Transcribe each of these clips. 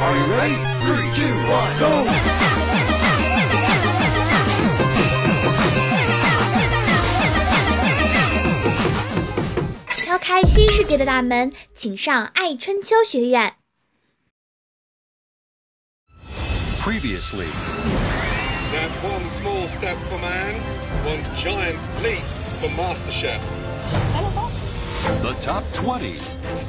Are you ready? 3, 2, 1, go! 敲开新世界的大门，请上爱春秋学院。Previously. That one small step for man, one giant leap for MasterChef. That is awesome. The top 20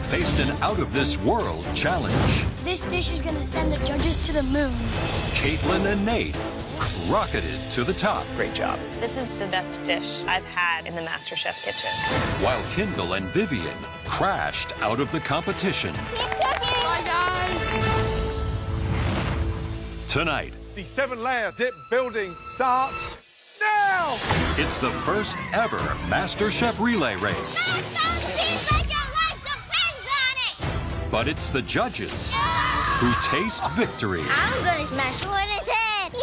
faced an out-of-this-world challenge. This dish is gonna send the judges to the moon. Caitlin and Nate rocketed to the top. Great job. This is the best dish I've had in the MasterChef kitchen. While Kendall and Vivian crashed out of the competition. Bye, guys. Tonight, The 7-layer dip building starts now! it's the first ever MasterChef relay race. Seems like your life depends on it. But it's the judges who taste victory. I'm gonna smash one in his head.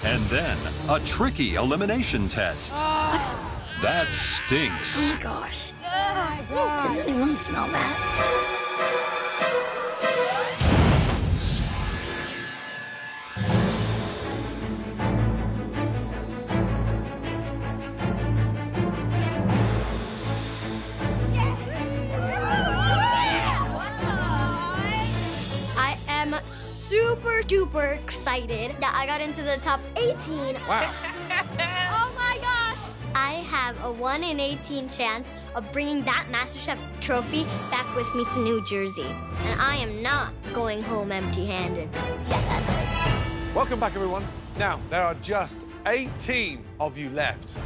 And then a tricky elimination test. What? That stinks. Oh my gosh. Does anyone smell that? I am super duper excited that I got into the top 18. Wow. Oh my gosh! I have a 1 in 18 chance of bringing that MasterChef trophy back with me to New Jersey. And I am not going home empty-handed. Yeah, that's it. Welcome back, everyone. Now, there are just 18 of you left.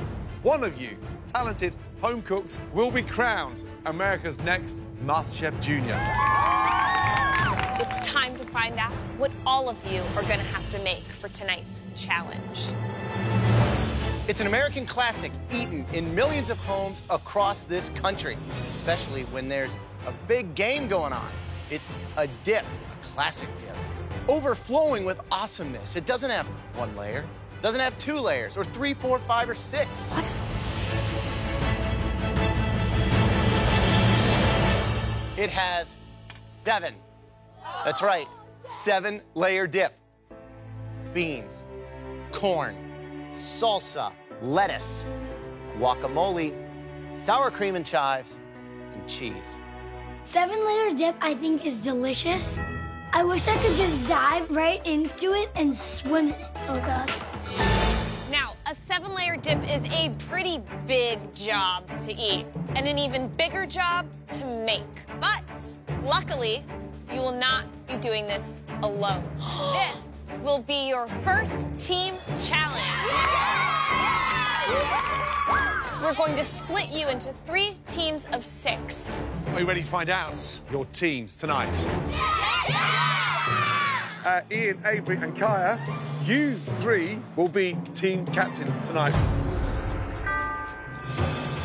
One of you, talented home cooks, will be crowned America's next MasterChef Junior. It's time to find out what all of you are going to have to make for tonight's challenge. It's an American classic eaten in millions of homes across this country, especially when there's a big game going on. It's a dip, a classic dip, overflowing with awesomeness. It doesn't have 1 layer, doesn't have 2 layers, or 3, 4, 5, or 6. What? It has 7. That's right, 7-layer dip. Beans, corn, salsa, lettuce, guacamole, sour cream and chives, and cheese. 7-layer dip, I think, is delicious. I wish I could just dive right into it and swim in it. Oh, God. Now, a 7-layer dip is a pretty big job to eat, and an even bigger job to make. But luckily, you will not be doing this alone. This will be your first team challenge. We're going to split you into 3 teams of 6. Are you ready to find out your teams tonight? Ian, Avery, and Kaya, you 3 will be team captains tonight.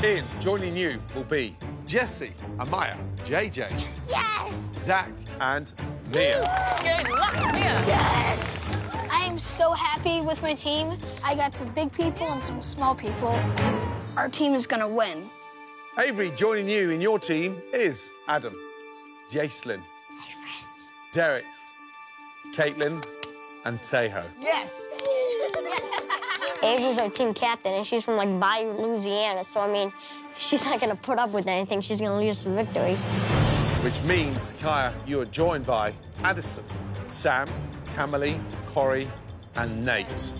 Ian, joining you will be Jesse, Amaya, JJ, Yes! Zach, and Mia. Good luck, Mia. Yes! I am so happy with my team. I got some big people and some small people. Our team is gonna win. Avery, joining you in your team is Adam, Jacelyn, Derek, Caitlin, and Tejo. Yes! Avery's our team captain, and she's from, like, Bayou, Louisiana, so, I mean, she's not gonna put up with anything. She's gonna lead us to victory. Which means, Kaya, you are joined by Addison, Sam, Camille, Corey, and Nate.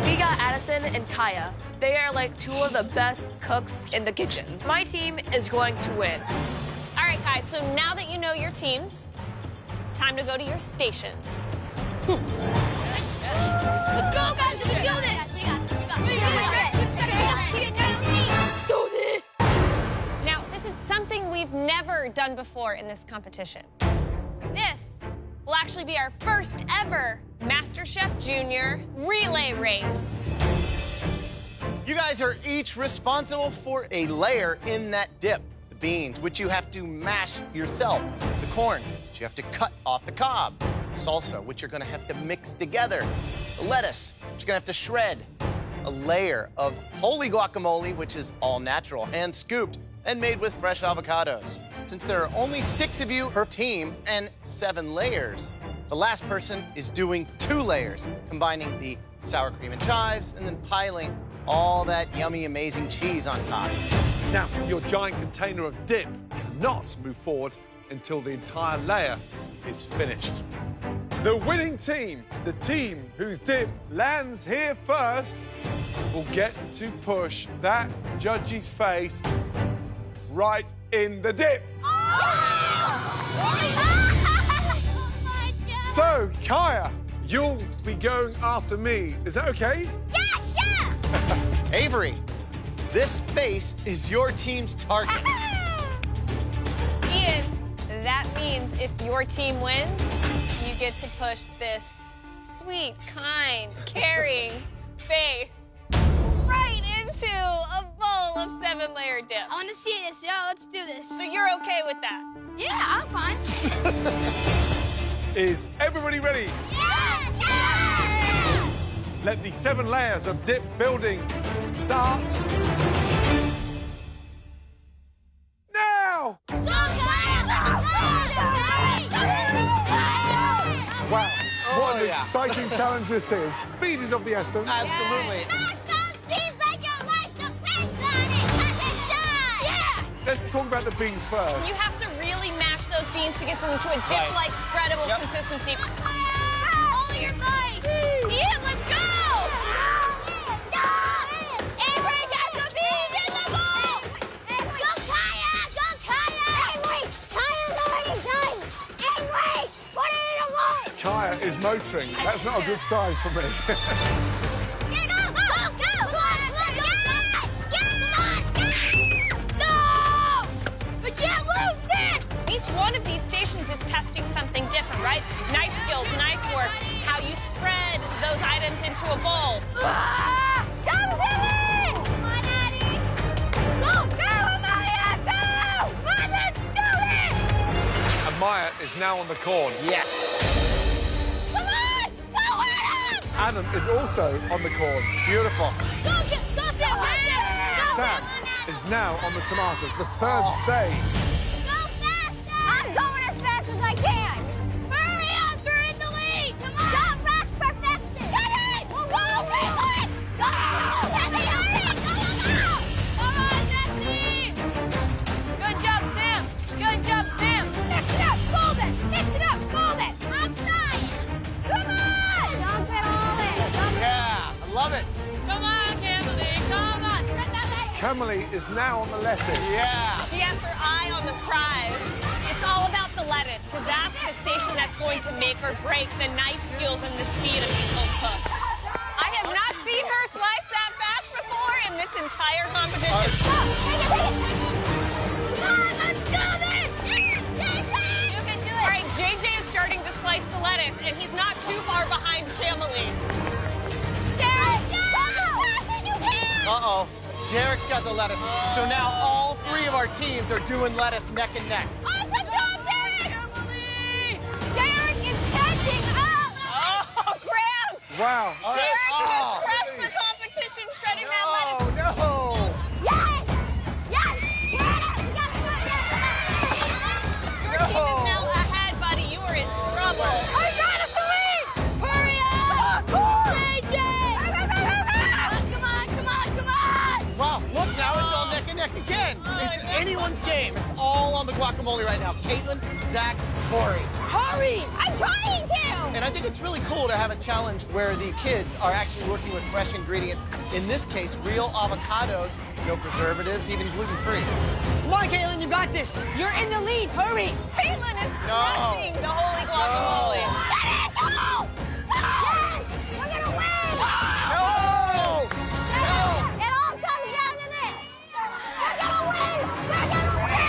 We got Addison and Kaya. They are like 2 of the best cooks in the kitchen. My team is going to win. All right, guys, so now that you know your teams, it's time to go to your stations. Let's go, guys! We can do this! Let's do this! Now, this is something we've never done before in this competition. This will actually be our first ever MasterChef Junior relay race. You guys are each responsible for a layer in that dip. The beans, which you have to mash yourself. The corn, which you have to cut off the cob. The salsa, which you're gonna have to mix together. The lettuce, which you're gonna have to shred. A layer of holy guacamole, which is all natural, hand scooped, and made with fresh avocados. Since there are only 6 of you per team and 7 layers, The last person is doing 2 layers, combining the sour cream and chives and then piling all that yummy, amazing cheese on top. Now, your giant container of dip cannot move forward until the entire layer is finished. The winning team, the team whose dip lands here first, will get to push that judge's face right in the dip. So, Kaya, you'll be going after me. Is that okay? Yeah, sure! Avery, this space is your team's target. Ian, that means if your team wins, you get to push this sweet, kind, caring face right into a bowl of 7-layer dip. I want to see this, yo. Let's do this. So you're okay with that? Yeah, I'm fine. Is everybody ready? Yes! Yes! Let the 7 layers of dip building start. Now! Wow, what an exciting challenge this is. Speed is of the essence. Absolutely. Let's talk about the beans first. You have to really mash those beans to get them to a dip-like spreadable consistency. All your might! Ian, let's go! Avery, get the beans in the bowl! Go, Kaya! Go, Kaya! Avery! Kaya's already done! Avery! Put it in a bowl! Kaya is motoring. That's not a good sign for me. Each one of these stations is testing something different, right? Knife skills, knife work, how you spread those items into a bowl. Come, Billy! Come on, Daddy! Go! Go, Amaya! Go! Let's do this! And Maya is now on the corn. Yes. Come on! Go, Adam! Adam is also on the corn. Beautiful. Go, Sam! Go, Sam! Sam is now on the tomatoes, the 3rd stage. I'm going as fast as I can. Hurry up, you're in the lead. Come on. Don't rush perfection. Get it. Go, Ringlet. Go, Betsy, hurry. Go. Come on, Betsy. Good job, Sam. Good job, Sam. Mix it up, fold it. Mix it up, fold it. I'm trying. Come on. Dump it all in. Yeah, I love it. Come on, Camille, come on. Spread that leg. Camille is now on the lettuce. Yeah. She has her eye on the prize. It's all about the lettuce, because that's the station that's going to make or break the knife skills and the speed of these home cooks. I have not seen her slice that fast before in this entire competition. Come on, let's do this. JJ. You can do it. All right, JJ is starting to slice the lettuce, and he's not too far behind Camille. Derek, go as fast as you can. Uh-oh. Derek's got the lettuce. So now all 3 of our teams are doing lettuce neck and neck. Awesome job, Derek! Derek is catching up! Oh, Graham! Wow. Derek has crushed the competition shredding that lettuce. Oh, no! Yes! Yes! We got it! Your team is now ahead, buddy. You are in trouble. I got us the lead! Hurry up! JJ! Come on, come on, come on! Wow, look, now it's all neck and neck again. It's anyone's game. It's all on the guacamole right now. Caitlin, Zach, Corey. Hurry! I'm trying to! And I think it's really cool to have a challenge where the kids are actually working with fresh ingredients. In this case, real avocados, no preservatives, even gluten-free. Come on, Caitlin, you got this. You're in the lead. Hurry! Caitlin is crushing the holy guacamole. Get it! Go! Yes! We're gonna win! No! It all comes down to this! We're gonna win! We're gonna win!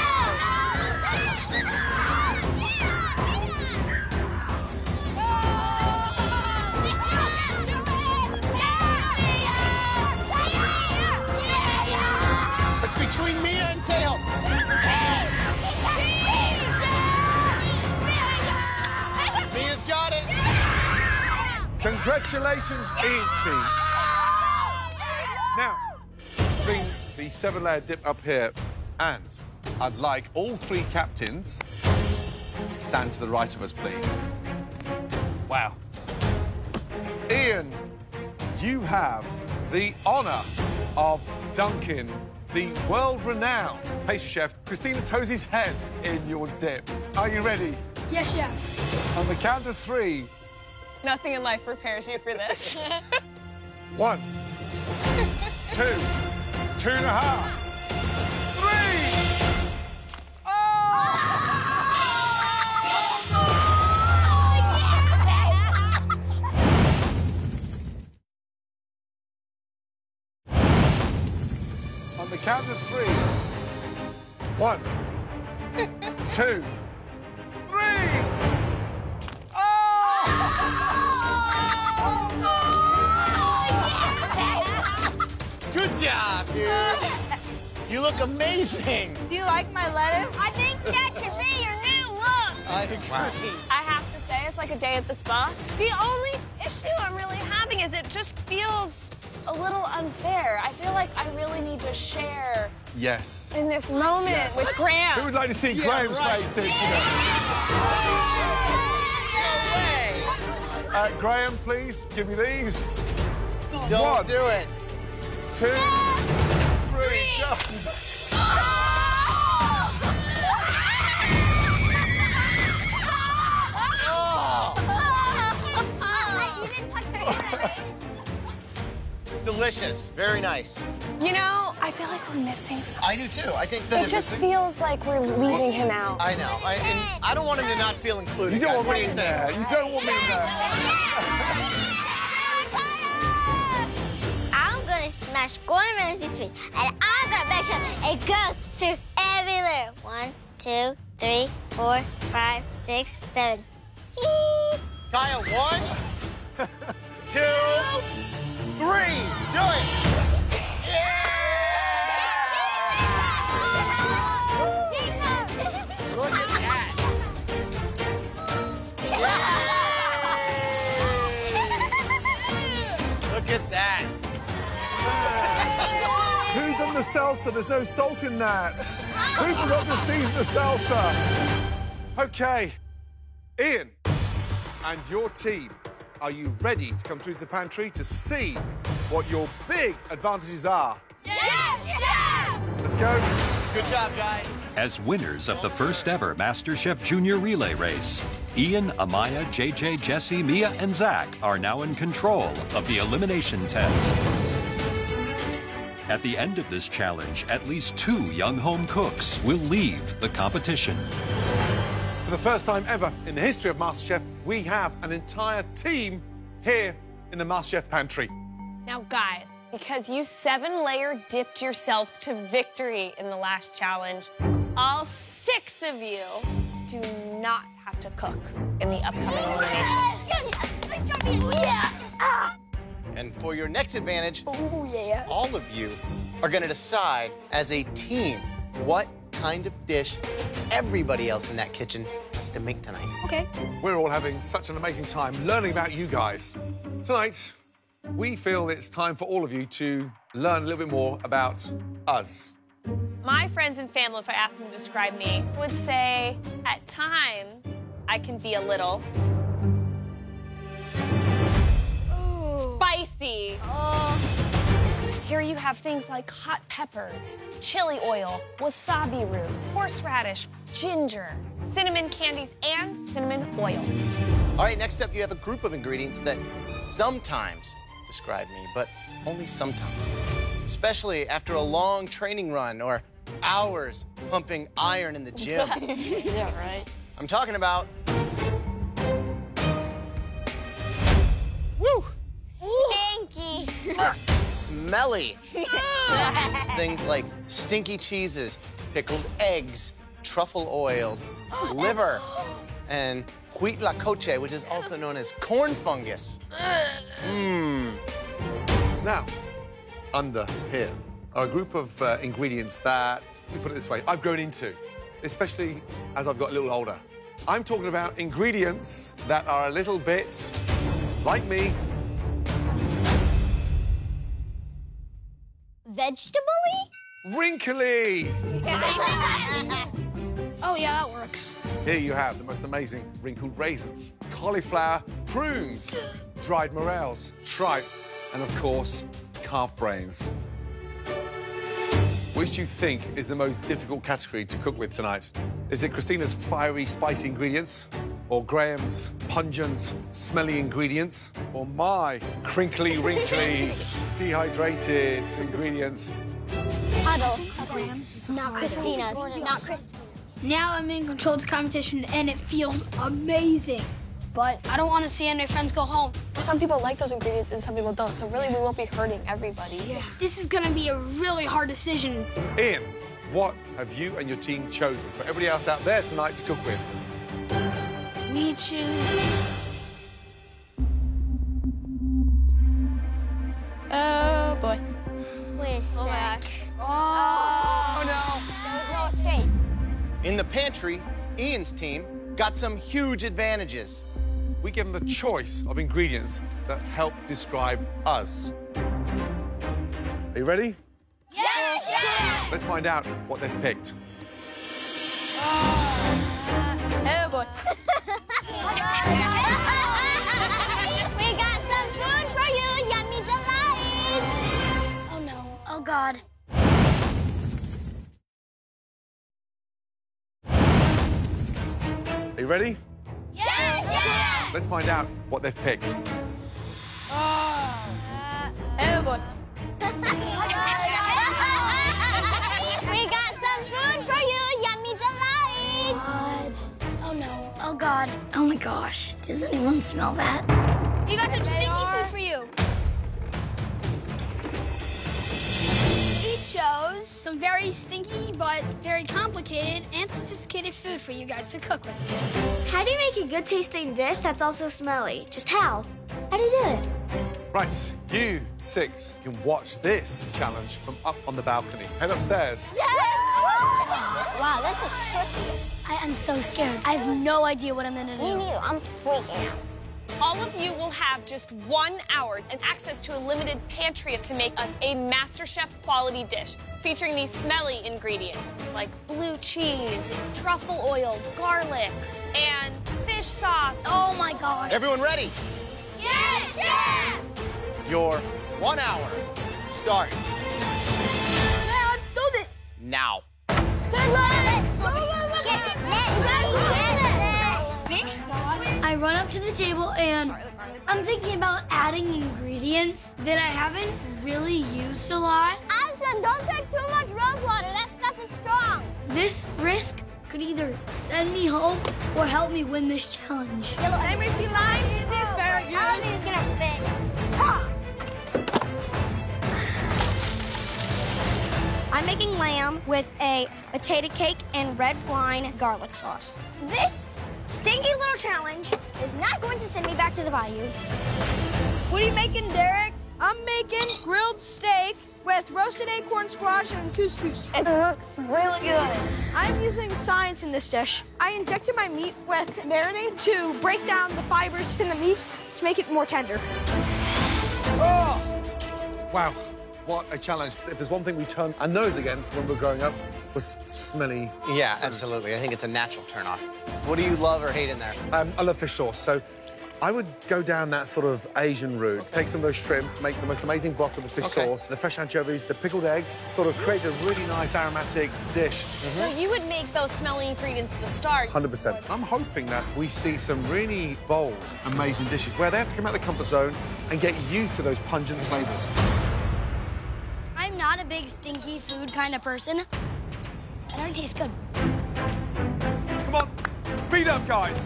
It's between Mia and Tail. Mia's got it. Congratulations, Ian's team. Now, bring the 7-layer dip up here, and I'd like all 3 captains to stand to the right of us, please. Wow. Ian, you have the honour of dunking the world-renowned pastry chef Christina Tozzi's head in your dip. Are you ready? Yes, chef. On the count of 3. Nothing in life prepares you for this. 1, 2, 2.5, 3. On the count of 3. 1, 2, 3. Good job, dude. You look amazing. Do you like my lettuce? I think that should be your new look. I agree. I have to say, it's like a day at the spa. The only issue I'm really having is it just feels a little unfair. I feel like I really need to share Yes. in this moment with Graham. Who would like to see Graham's face dip today? Graham, please, give me these. Don't 1, do it. 2, 3, go. You didn't touch her hair. Delicious. Very nice. You know, I feel like we're missing something. I do too. I think that It just feels like we're leaving him out. I know. And I don't want him to not feel included. You don't want What me do in think? there. You don't want me in there. I'm gonna smash Gordon Ramsay's face, and I'm gonna make sure it goes through every layer. 1, 2, 3, 4, 5, 6, 7. Kaya, 1, 2, 3. Do it. Look at that. Look at that. Who done the salsa? There's no salt in that. Who forgot to season the salsa? Okay, Ian and your team, are you ready to come through the pantry to see what your big advantages are? Yes, chef! Let's go. Good job, guys. As winners of the first ever MasterChef Junior Relay Race, Ian, Amaya, JJ, Jesse, Mia, and Zach are now in control of the elimination test. At the end of this challenge, at least 2 young home cooks will leave the competition. For the first time ever in the history of MasterChef, we have an entire team here in the MasterChef pantry. Now, guys, because you 7-layer dipped yourselves to victory in the last challenge, all 6 of you do not have to cook in the upcoming eliminations. Yeah! And for your next advantage, all of you are going to decide as a team what kind of dish everybody else in that kitchen has to make tonight. Okay. We're all having such an amazing time learning about you guys. Tonight, we feel it's time for all of you to learn a little bit more about us. My friends and family, if I asked them to describe me, would say, at times, I can be a little spicy. Here you have things like hot peppers, chili oil, wasabi root, horseradish, ginger, cinnamon candies, and cinnamon oil. All right, next up, you have a group of ingredients that sometimes describe me, but only sometimes. Especially after a long training run or hours pumping iron in the gym. Yeah, right. I'm talking about... Woo! Stinky. Smelly. Things like stinky cheeses, pickled eggs, truffle oil, liver, and huitlacoche, which is also known as corn fungus. Now, under here are a group of ingredients that, let me put it this way, I've grown into, especially as I've got a little older. I'm talking about ingredients that are a little bit like me. Vegetable-y? Wrinkly. Oh, yeah, that works. Here you have the most amazing wrinkled raisins, cauliflower, prunes, dried morels, tripe, and of course, calf brains. Which do you think is the most difficult category to cook with tonight? Is it Christina's fiery, spicy ingredients? Or Graham's pungent, smelly ingredients? Or my crinkly, wrinkly, dehydrated ingredients? Huddle. Not Christina's. Not Christina's. Now I'm in control of the competition, and it feels amazing. But I don't want to see any of my friends go home. Some people like those ingredients and some people don't, so really we won't be hurting everybody. Yeah. This is going to be a really hard decision. Ian, what have you and your team chosen for everybody else out there tonight to cook with? We choose... Oh, boy. Wait a sec. Oh, no. There was no escape. In the pantry, Ian's team got some huge advantages. We give them a choice of ingredients that help describe us. Are you ready? Yes, Chef! Let's find out what they've picked. Oh, boy. We got some food for you, yummy delight! Oh, no. Oh, God. Are you ready? Yes, Chef! Let's find out what they've picked. Oh, boy. We got some food for you, yummy delight! God. Oh, no. Oh, God. Oh, my gosh. Does anyone smell that? We got some stinky food for you. We chose some very stinky but very complicated and sophisticated food for you guys to cook with. How do you make a good tasting dish that's also smelly? Just how? How do you do it? Right, you 6 can watch this challenge from up on the balcony. Head upstairs. Wow, this is tricky. I am so scared. I have no idea what I'm gonna do. Me neither. I'm freaking out. All of you will have just 1 hour and access to a limited pantry to make us a MasterChef quality dish featuring these smelly ingredients like blue cheese, truffle oil, garlic, and fish sauce. Oh my gosh. Everyone ready? Yes, Chef! Your 1 hour starts Yeah, let's do this. now. Good luck! I run up to the table and I'm thinking about adding ingredients that I haven't really used a lot. Allison, don't take too much rose water. That stuff is strong. This risk could either send me home or help me win this challenge. Anybody see lines? Asparagus. I don't think it's gonna fit. I'm making lamb with a potato cake and red wine garlic sauce. This stinky little challenge is not going to send me back to the bayou. What are you making, Derek? I'm making grilled steak with roasted acorn squash and couscous. It looks really good. I'm using science in this dish. I injected my meat with marinade to break down the fibers in the meat to make it more tender. Oh! Wow, what a challenge. If there's one thing we turned our nose against when we were growing up, was smelly. Yeah, absolutely. I think it's a natural turn-off. What do you love or hate in there? I love fish sauce, so I would go down that sort of Asian route. Take some of those shrimp, make the most amazing broth with the fish sauce, the fresh anchovies, the pickled eggs, sort of create a really nice aromatic dish. So you would make those smelly ingredients at the start. 100%. I'm hoping that we see some really bold, amazing dishes where they have to come out of the comfort zone and get used to those pungent flavors. I'm not a big stinky food kind of person. It already tastes good. Come on, speed up, guys.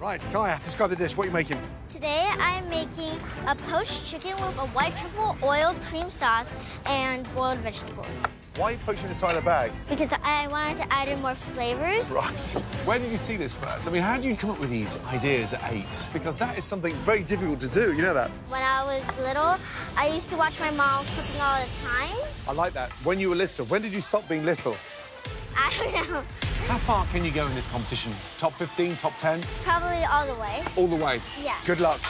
Right, Kaya, describe the dish. What are you making? Today I'm making a poached chicken with a white truffle oiled cream sauce and boiled vegetables. Why are you poaching inside a bag? Because I wanted to add in more flavors. Right. Where did you see this first? I mean, how did you come up with these ideas at 8? Because that is something very difficult to do, you know that? When I was little, I used to watch my mom cooking all the time. I like that. When you were little, when did you stop being little? I don't know. How far can you go in this competition? Top 15, top 10? Probably all the way. All the way? Yeah. Good luck.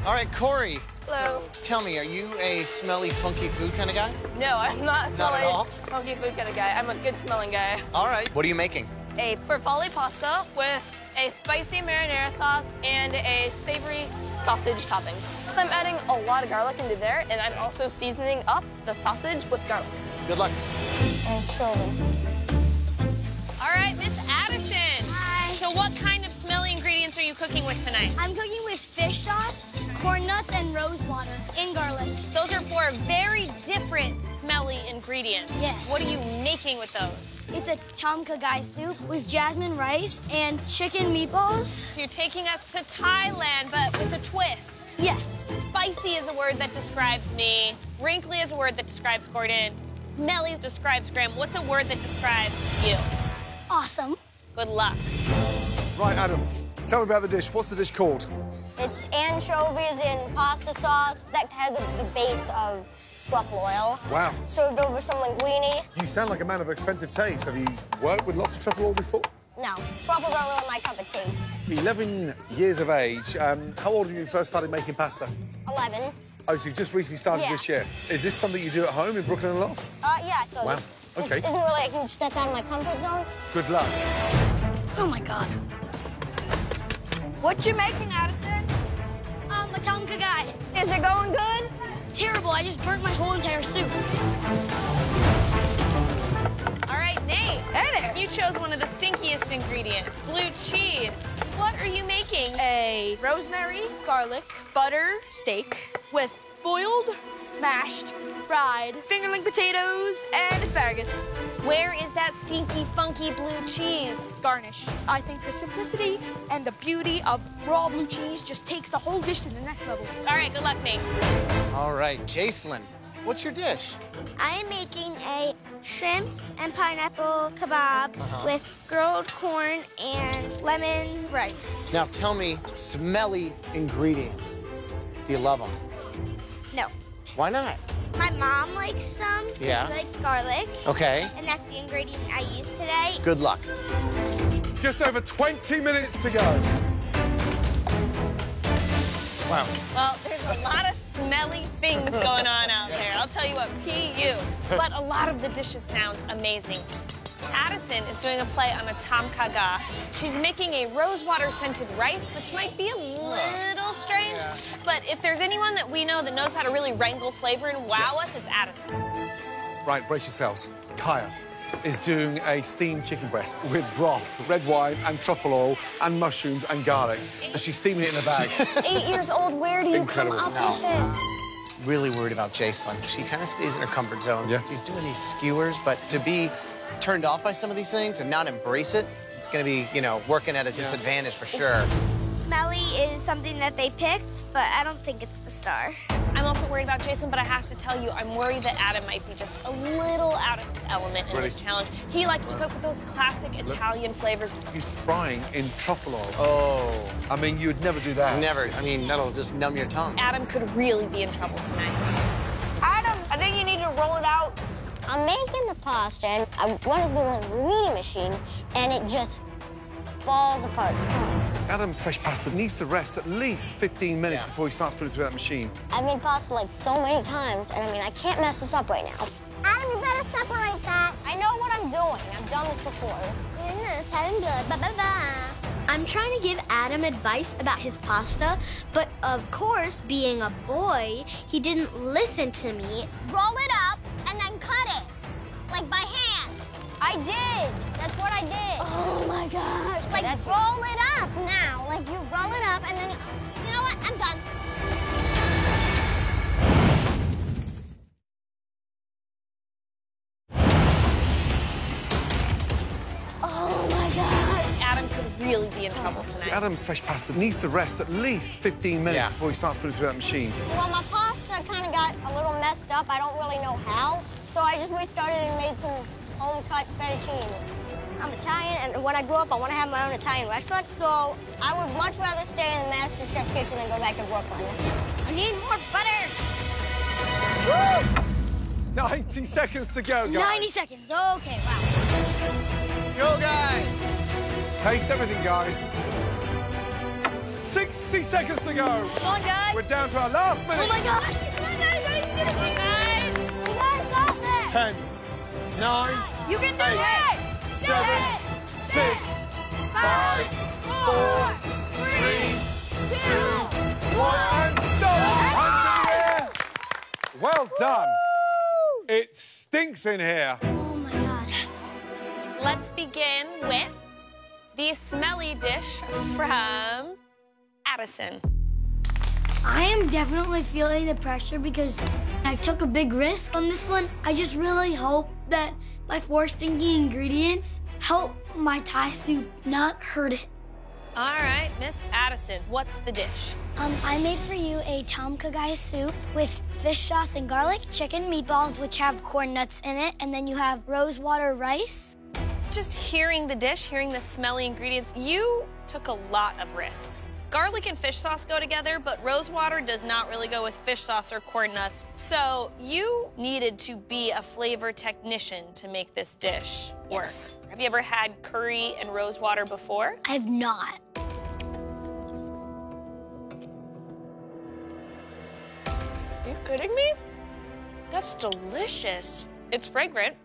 All right, Corey. Hello. Tell me, are you a smelly, funky food kind of guy? No, I'm not a Not at all? funky food kind of guy. I'm a good smelling guy. All right. What are you making? A farfalle pasta with a spicy marinara sauce and a savory sausage topping. I'm adding a lot of garlic into there, and I'm also seasoning up the sausage with garlic. Good luck. Anchovy. All right, Miss Addison. Hi. So what kind of smelly ingredients are you cooking with tonight? I'm cooking with fish sauce, corn nuts, and rose water, and garlic. Those are four very different smelly ingredients. Yes. What are you making with those? It's a tom kha gai soup with jasmine rice and chicken meatballs. So you're taking us to Thailand, but with a twist. Yes. Spicy is a word that describes me. Wrinkly is a word that describes Gordon. Smelly describes Graham. What's a word that describes you? Awesome. Good luck. Right, Adam, tell me about the dish. What's the dish called? It's anchovies in pasta sauce that has the base of truffle oil. Wow. Served over some linguine. You sound like a man of expensive taste. Have you worked with lots of truffle oil before? No, truffles aren't really my cup of tea. 11 years of age. How old were you when you first started making pasta? 11. Oh, so you just recently started this year. Is this something you do at home in Brooklyn a lot? Yeah, so Wow. this Okay. isn't really a huge step out of my comfort zone. Good luck. Oh my God. What you making, Addison? A tom kha gai. Is it going good? Terrible, I just burnt my whole entire soup. All right, Nate. Hey there. You chose one of the stinkiest ingredients, blue cheese. What are you making? A rosemary, garlic, butter steak with boiled, mashed, fried fingerling potatoes and asparagus. Where is that stinky, funky blue cheese? Garnish. I think the simplicity and the beauty of raw blue cheese just takes the whole dish to the next level. All right, good luck, Nate. All right, Jacelyn, what's your dish? I am making a shrimp and pineapple kebab with grilled corn and lemon rice. Now tell me, smelly ingredients. Do you love them? No. Why not? My mom likes some. Yeah. She likes garlic. Okay. And that's the ingredient I used today. Good luck. Just over 20 minutes to go. Wow. Well, there's a lot of smelly things going on out there. I'll tell you what, PU. But a lot of the dishes sound amazing. Addison is doing a play on a tom kha gai. She's making a rosewater scented rice, which might be a little strange. But if there's anyone that we know that knows how to really wrangle flavor and wow us, it's Addison. Right, brace yourselves. Kaya is doing a steamed chicken breast with broth, red wine and truffle oil and mushrooms and garlic. And she's steaming it in a bag. 8 years old, where do you Incredible. come up with this? Really worried about Jacelyn. She kind of stays in her comfort zone. Yeah. She's doing these skewers, but to be turned off by some of these things and not embrace it, it's gonna be, you know, working at a disadvantage for sure. Smelly is something that they picked, but I don't think it's the star. I'm also worried about Jason, but I have to tell you, I'm worried that Adam might be just a little out of his element in this challenge. He likes to cook with those classic Italian flavors. He's frying in truffle oil. Oh. I mean, you would never do that. Never. I mean, that'll just numb your tongue. Adam could really be in trouble tonight. Adam, I think you need to roll it out. I'm making the pasta, and I want to put it in the linguine machine, and it just falls apart. Adam's fresh pasta needs to rest at least 15 minutes before he starts putting it through that machine. I've made pasta like so many times, and I mean, I can't mess this up right now. Adam, you better separate that. I know what I'm doing. I've done this before. I'm trying to give Adam advice about his pasta, but of course, being a boy, he didn't listen to me. Roll it up and then cut it, like by hand. I did. That's what I did. Oh my gosh. Like, roll it up now. Like, you roll it up and then, you know what? I'm done. Oh my God. Adam could really be in trouble tonight. Adam's fresh pasta needs to rest at least 15 minutes before he starts putting it through that machine. Well, my pasta kind of got a little messed up. I don't really know how. So I just restarted and made some home-cut fettuccine. I'm Italian, and when I grow up, I want to have my own Italian restaurant, so I would much rather stay in the Master Chef kitchen than go back to Brooklyn. I need more butter. Woo! 90 seconds to go, guys. 90 seconds. Okay, wow. Let's go, guys. Taste everything, guys. 60 seconds to go. Come on, guys. We're down to our last minute. Oh my gosh. Come on, guys. You guys got this. 10, 9, You can do 8, it! 7, 6, 5, 4, 3, 2, 1, and stop! Hands in the air! Well done. It stinks in here. Oh my God. Let's begin with the smelly dish from Addison. I am definitely feeling the pressure because I took a big risk on this one. I just really hope that my 4 stinky ingredients help my Thai soup not hurt it. All right, Miss Addison, what's the dish? I made for you a tom kha gai soup with fish sauce and garlic, chicken meatballs, which have corn nuts in it, and then you have rose water rice. Just hearing the dish, hearing the smelly ingredients, you took a lot of risks. Garlic and fish sauce go together, but rose water does not really go with fish sauce or corn nuts. So you needed to be a flavor technician to make this dish work. Yes. Have you ever had curry and rose water before? I have not. Are you kidding me? That's delicious. It's fragrant.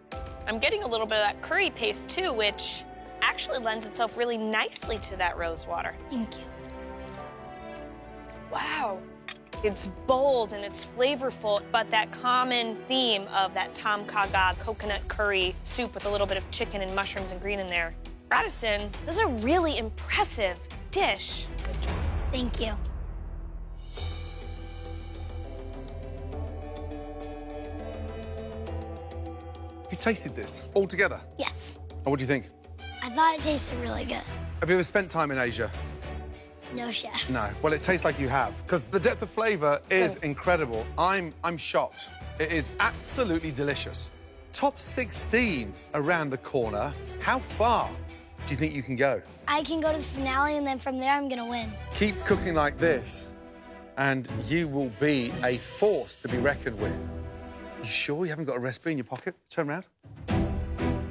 I'm getting a little bit of that curry paste too, which actually lends itself really nicely to that rose water. Thank you. Wow. It's bold and it's flavorful, but that common theme of that tom kha gai coconut curry soup with a little bit of chicken and mushrooms and green in there. Addison, this is a really impressive dish. Good job. Thank you. You tasted this all together? Yes. And what do you think? I thought it tasted really good. Have you ever spent time in Asia? No, chef. No. Well, it tastes like you have, because the depth of flavour is incredible. I'm shocked. It is absolutely delicious. Top 16 around the corner. How far do you think you can go? I can go to the finale, and then from there, I'm gonna win. Keep cooking like this, and you will be a force to be reckoned with. You sure you haven't got a recipe in your pocket? Turn around.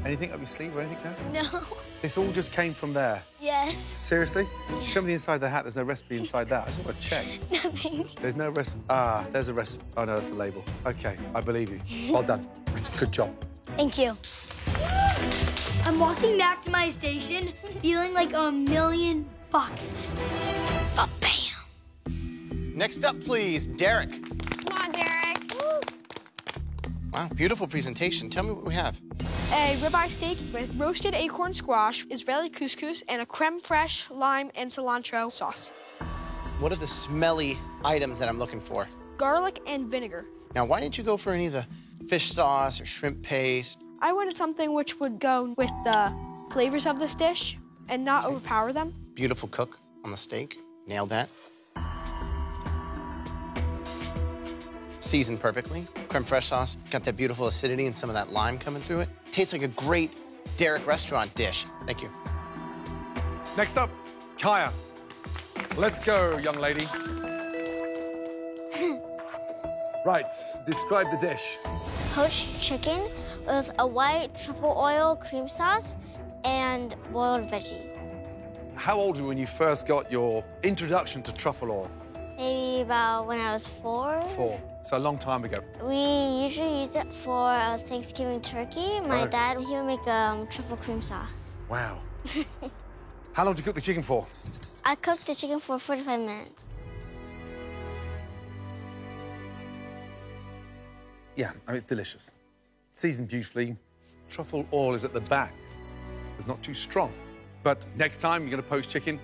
Anything up your sleeve or anything now? No. This all just came from there? Yes. Seriously? Yes. Show me the inside of the hat. There's no recipe inside that. I just want to check. Nothing. There's no recipe. Ah, there's a recipe. Oh, no, that's a label. OK, I believe you. Well done. Good job. Thank you. I'm walking back to my station feeling like $1,000,000. But bam. Next up, please, Derek. Come on, Derek. Woo. Wow, beautiful presentation. Tell me what we have. A ribeye steak with roasted acorn squash, Israeli couscous, and a creme fraiche, lime, and cilantro sauce. What are the smelly items that I'm looking for? Garlic and vinegar. Now, why didn't you go for any of the fish sauce or shrimp paste? I wanted something which would go with the flavors of this dish and not overpower them. Beautiful cook on the steak. Nailed that. Seasoned perfectly. Creme fraiche sauce. Got that beautiful acidity and some of that lime coming through it. Tastes like a great Derek restaurant dish. Thank you. Next up, Kaya. Let's go, young lady. Right, describe the dish. Poached chicken with a white truffle oil cream sauce and boiled veggies. How old were you when you first got your introduction to truffle oil? Maybe about when I was 4. 4. So a long time ago. We usually use it for Thanksgiving turkey. My dad, he would make truffle cream sauce. Wow. How long did you cook the chicken for? I cooked the chicken for 45 minutes. Yeah, I mean, it's delicious. Seasoned beautifully. Truffle oil is at the back, so it's not too strong. But next time you're going to poach chicken,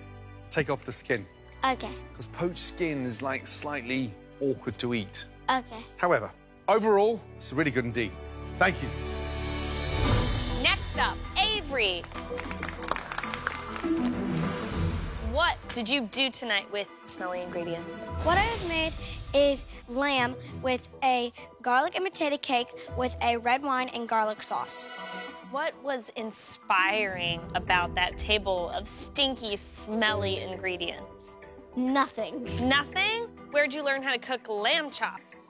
take off the skin. Okay. Because poached skin is, like, slightly awkward to eat. Okay. However, overall, it's really good indeed. Thank you. Next up, Avery. What did you do tonight with smelly ingredients? What I have made is lamb with a garlic and potato cake with a red wine and garlic sauce. What was inspiring about that table of stinky, smelly ingredients? Nothing. Nothing? Where'd you learn how to cook lamb chops?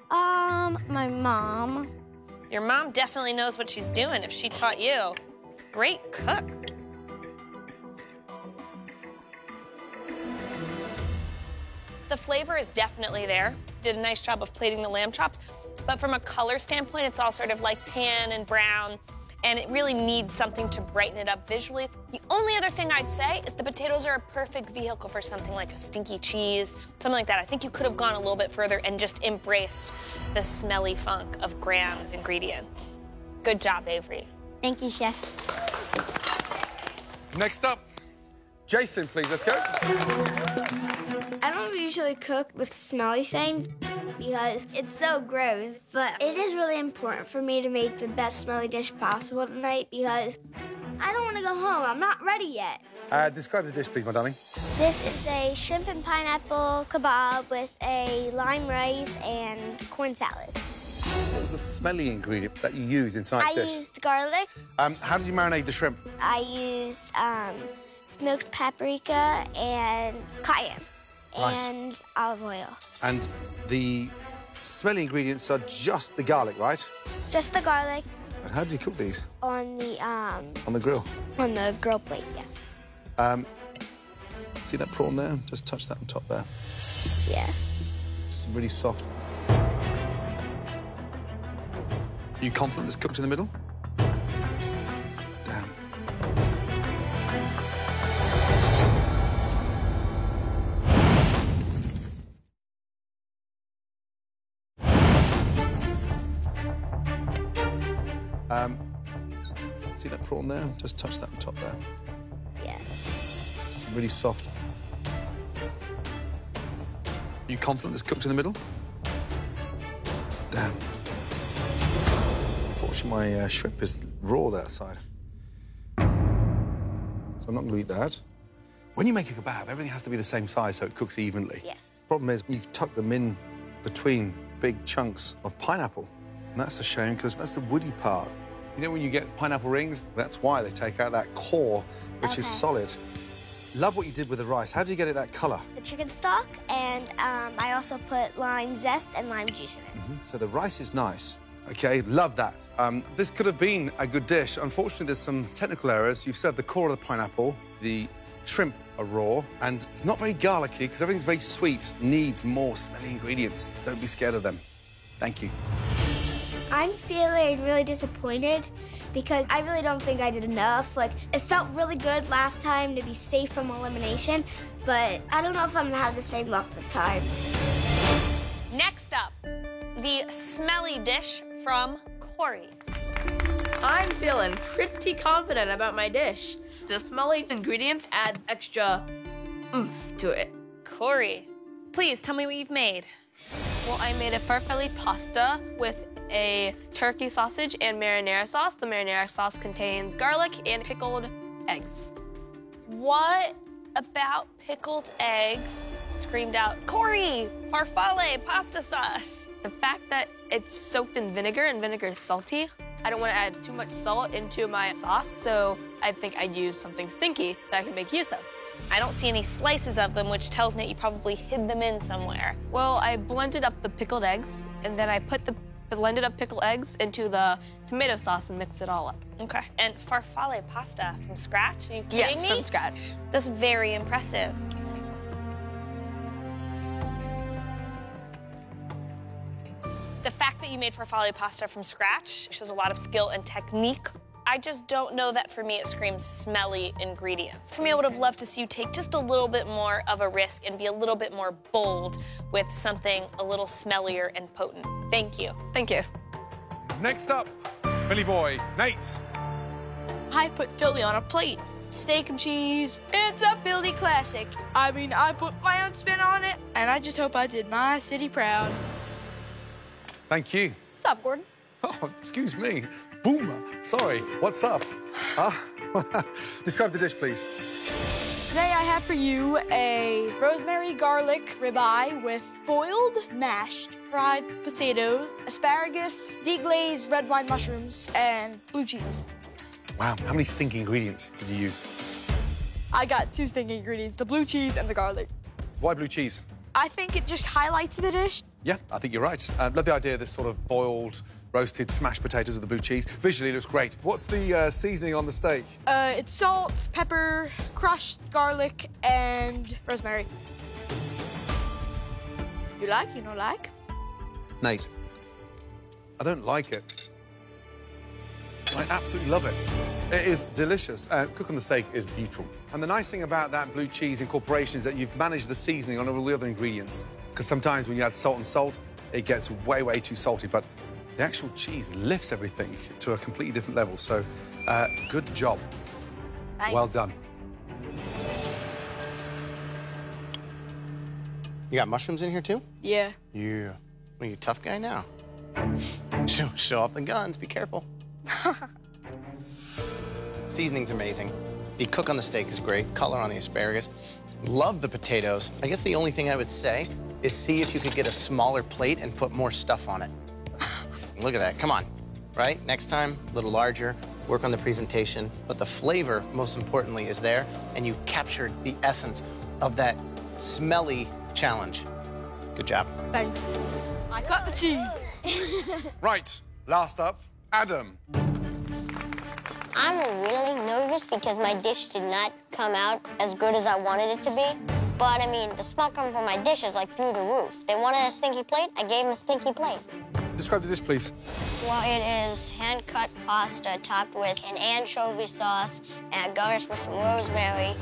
My mom. Your mom definitely knows what she's doing if she taught you. Great cook. The flavor is definitely there. Did a nice job of plating the lamb chops. But from a color standpoint, it's all sort of like tan and brown, and it really needs something to brighten it up visually. The only other thing I'd say is the potatoes are a perfect vehicle for something like a stinky cheese, something like that. I think you could have gone a little bit further and just embraced the smelly funk of Graham's ingredients. Good job, Avery. Thank you, Chef. Next up, Jason, please, let's go. I don't usually cook with smelly things because it's so gross, but it is really important for me to make the best smelly dish possible tonight because I don't want to go home. I'm not ready yet. Describe the dish, please, my darling. This is a shrimp and pineapple kebab with a lime rice and corn salad. What was the smelly ingredient that you used in tonight's dish? I used garlic. How did you marinate the shrimp? I used smoked paprika and cayenne. Nice. And olive oil. And the smelly ingredients are just the garlic, right? Just the garlic. And how did you cook these? On the grill? On the grill plate, yes. See that prawn there? Just touch that on top there. Yeah. It's really soft. Are you confident it's cooked in the middle? Damn. See that prawn there? Just touch that on top there. Yeah. It's really soft. Are you confident it's cooked in the middle? Damn. Unfortunately, my shrimp is raw that side. So I'm not going to eat that. When you make a kebab, everything has to be the same size so it cooks evenly. Yes. Problem is, you've tucked them in between big chunks of pineapple. And that's a shame, because that's the woody part. You know when you get pineapple rings? That's why they take out that core, which is solid. Love what you did with the rice. How did you get it that colour? The chicken stock, and I also put lime zest and lime juice in it. So the rice is nice. OK, love that. This could have been a good dish. Unfortunately, there's some technical errors. You've served the core of the pineapple, the shrimp are raw, and it's not very garlicky, because everything's very sweet. Needs more smelly ingredients. Don't be scared of them. Thank you. I'm feeling really disappointed because I really don't think I did enough. Like, it felt really good last time to be safe from elimination, but I don't know if I'm gonna have the same luck this time. Next up, the smelly dish from Corey. I'm feeling pretty confident about my dish. The smelly ingredients add extra oomph to it. Corey, please tell me what you've made. Well, I made a farfalle pasta with a turkey sausage and marinara sauce. The marinara sauce contains garlic and pickled eggs. What about pickled eggs? Screamed out, Corey, farfalle pasta sauce. The fact that it's soaked in vinegar and vinegar is salty, I don't want to add too much salt into my sauce, so I think I'd use something stinky that I can make use of. I don't see any slices of them, which tells me you probably hid them in somewhere. Well, I blended up the pickled eggs, and then I put the blended up pickled eggs into the tomato sauce and mixed it all up. Okay. And farfalle pasta from scratch? Are you kidding me? Yes, from scratch. That's very impressive. The fact that you made farfalle pasta from scratch shows a lot of skill and technique. I just don't know that for me it screams smelly ingredients. For me, I would have loved to see you take just a little bit more of a risk and be a little bit more bold with something a little smellier and potent. Thank you. Thank you. Next up, Philly boy, Nate. I put Philly on a plate. Steak and cheese. It's a Philly classic. I mean, I put my own spin on it, and I just hope I did my city proud. Thank you. What's up, Gordon? Oh, excuse me. Boomer. Sorry, what's up? Describe the dish, please. Today I have for you a rosemary garlic ribeye with boiled, mashed, fried potatoes, asparagus, deglazed red wine mushrooms, and blue cheese. Wow, how many stinky ingredients did you use? I got 2 stinky ingredients, the blue cheese and the garlic. Why blue cheese? I think it just highlights the dish. Yeah, I think you're right. I love the idea of this sort of boiled, roasted, smashed potatoes with the blue cheese. Visually, it looks great. What's the seasoning on the steak? It's salt, pepper, crushed garlic, and rosemary. You like? You don't like? Nate, I don't like it. I absolutely love it. It is delicious. Cooking the steak is beautiful. And the nice thing about that blue cheese incorporation is that you've managed the seasoning on all the other ingredients. Because sometimes when you add salt and salt, it gets way, way too salty. But the actual cheese lifts everything to a completely different level. So, good job. Thanks. Well done. You got mushrooms in here, too? Yeah. Yeah. Well, you a tough guy now. Show off the guns. Be careful. Seasoning's amazing. The cook on the steak is great. Color on the asparagus. Love the potatoes. I guess the only thing I would say is see if you could get a smaller plate and put more stuff on it. Look at that. Come on. Right? Next time, a little larger. Work on the presentation. But the flavor, most importantly, is there. And you captured the essence of that smelly challenge. Good job. Thanks. I cut the cheese. Right. Last up, Adam. I'm really nervous because my dish did not come out as good as I wanted it to be. But, I mean, the smell coming from my dish is like through the roof. They wanted a stinky plate, I gave them a stinky plate. Describe the dish, please. Well, it is hand-cut pasta topped with an anchovy sauce and garnished with some rosemary.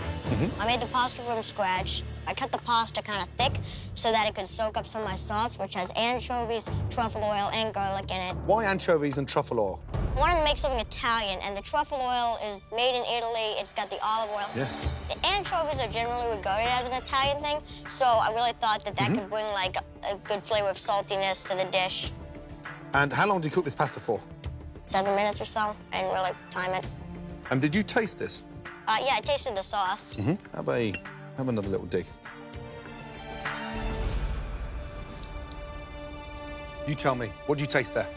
I made the pasta from scratch. I cut the pasta kind of thick so that it could soak up some of my sauce, which has anchovies, truffle oil, and garlic in it. Why anchovies and truffle oil? I wanted to make something Italian, and the truffle oil is made in Italy. It's got the olive oil. Yes. The anchovies are generally regarded as an Italian thing, so I really thought that that could bring, like, a good flavor of saltiness to the dish. And how long did you cook this pasta for? 7 minutes or so. I didn't really time it. And did you taste this? Yeah, I tasted the sauce. How about have another little dig? You tell me, what did you taste there?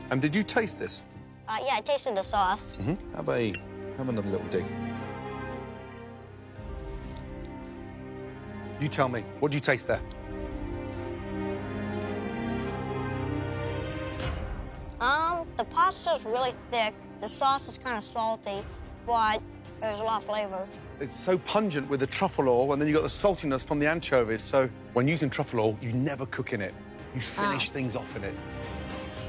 And did you taste this? Yeah, I tasted the sauce. How about have another little dig? You tell me, what did you taste there? The pasta's really thick. The sauce is kind of salty, but there's a lot of flavor. It's so pungent with the truffle oil, and then you've got the saltiness from the anchovies. So when using truffle oil, you never cook in it. You finish things off in it.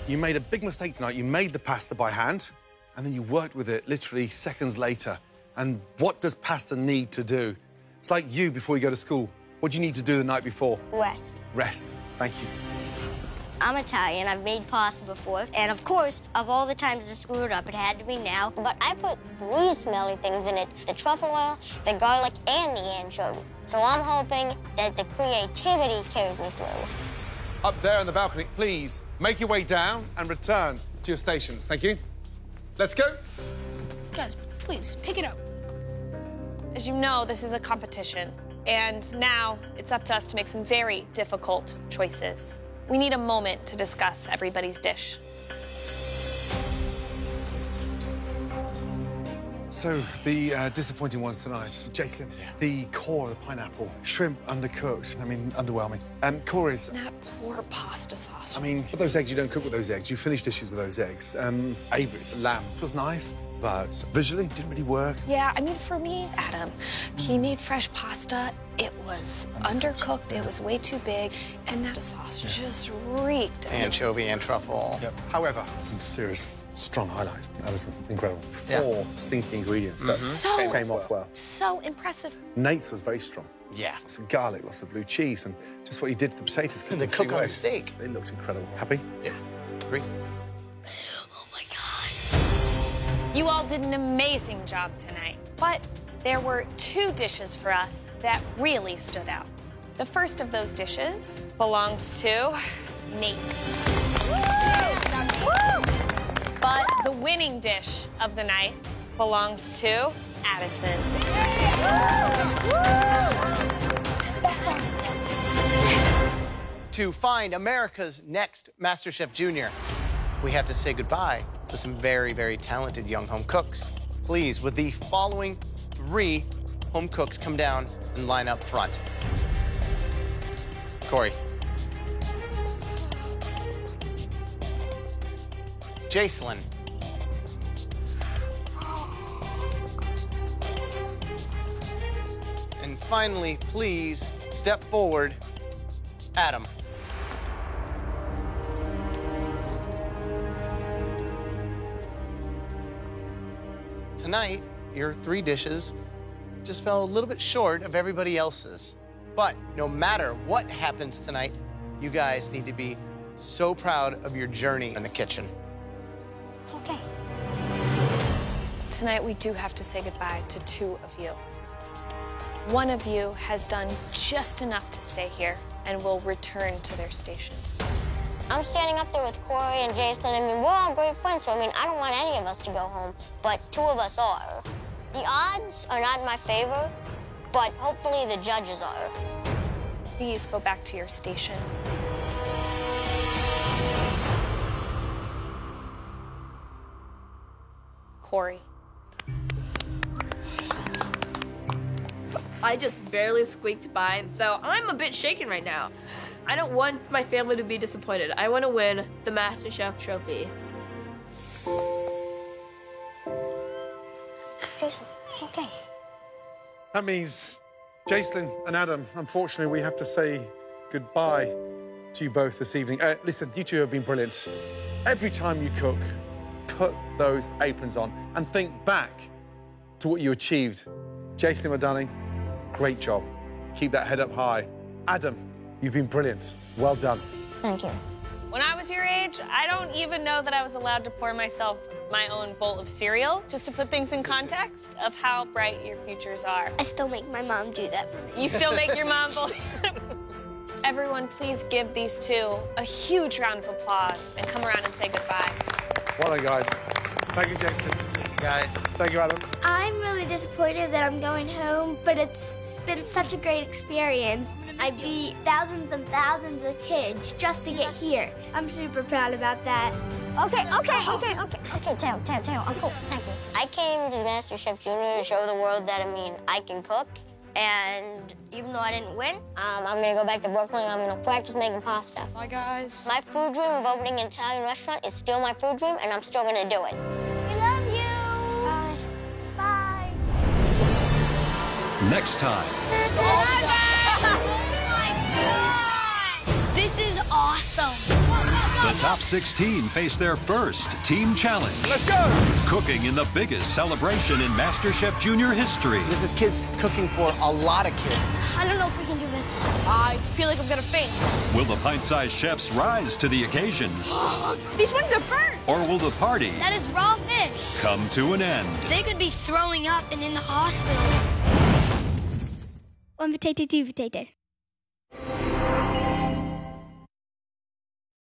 You made a big mistake tonight. You made the pasta by hand, and then you worked with it literally seconds later. And what does pasta need to do? It's like you before you go to school. What do you need to do the night before? Rest. Rest. Thank you. I'm Italian. I've made pasta before. And, of course, of all the times to screw it up, it had to be now. But I put 3 smelly things in it. The truffle oil, the garlic, and the anchovy. So I'm hoping that the creativity carries me through. Up there on the balcony, please make your way down and return to your stations. Thank you. Let's go. Guys, please, pick it up. As you know, this is a competition. And now it's up to us to make some very difficult choices. We need a moment to discuss everybody's dish. So, the disappointing ones tonight. Jason, the core of the pineapple, shrimp undercooked. I mean, underwhelming. Corey's... That poor pasta sauce. I mean, with those eggs, you don't cook with those eggs. You finish dishes with those eggs. Avery's lamb was nice, but visually didn't really work. Yeah, I mean, for me, Adam, he made fresh pasta. It was undercooked. It was way too big, and that sauce just reeked. Anchovy and truffle. Yep. However, some serious, strong highlights. That was incredible. 4 stinky ingredients that came off well. So impressive. Nate's was very strong. Yeah. Lots of garlic, lots of blue cheese, and just what you did to the potatoes. And the cook on the steak. They looked incredible. Happy? Yeah. Grease. Oh, my God. You all did an amazing job tonight, but there were 2 dishes for us that really stood out. The first of those dishes belongs to Nate. But the winning dish of the night belongs to Addison. To find America's next MasterChef Junior, we have to say goodbye to some very, very talented young home cooks. Please, with the following 3 home cooks, come down and line up front. Corey. Jacelyn. finally, please step forward, Adam. Tonight, your 3 dishes just fell a little bit short of everybody else's. But no matter what happens tonight, you guys need to be so proud of your journey in the kitchen. It's okay. Tonight, we do have to say goodbye to 2 of you. One of you has done just enough to stay here and will return to their station. I'm standing up there with Corey and Jason. I mean, we're all great friends, so I mean, I don't want any of us to go home, but 2 of us are. The odds are not in my favor, but hopefully the judges are. Please go back to your station. Corey. I just barely squeaked by, so I'm a bit shaken right now. I don't want my family to be disappointed. I want to win the MasterChef trophy. Jason, it's okay. That means, Jason and Adam, unfortunately, we have to say goodbye to you both this evening. Listen, you 2 have been brilliant. Every time you cook, put those aprons on and think back to what you achieved. Jason, my darling, great job. Keep that head up high. Adam, you've been brilliant. Well done. Thank you. When I was your age, I don't even know that I was allowed to pour myself my own bowl of cereal, just to put things in context of how bright your futures are. I still make my mom do that for me. You still make your mom believe. Everyone, please give these 2 a huge round of applause and come around and say goodbye. Well done, guys. Thank you, Jason. Guys. Thank you, Adam. I'm really disappointed that I'm going home, but it's been such a great experience. I beat thousands and thousands of kids just to get here. I'm super proud about that. Okay, Tail, Uncle, thank you. I came to MasterChef Junior to show the world that, I mean, I can cook. And even though I didn't win, I'm gonna go back to Brooklyn and I'm gonna practice making pasta. Bye, guys. My food dream of opening an Italian restaurant is still my food dream, and I'm still gonna do it. We love you. Bye. Next time. Oh my God! This is awesome. The top 16 face their first team challenge. Let's go! Cooking in the biggest celebration in MasterChef Junior history. This is kids cooking for a lot of kids. I don't know if we can do this. I feel like I'm gonna faint. Will the pint-sized chefs rise to the occasion? These wings are burnt. Or will the party That is raw fish. come to an end? They could be throwing up and in the hospital. 1 potato, 2 potato.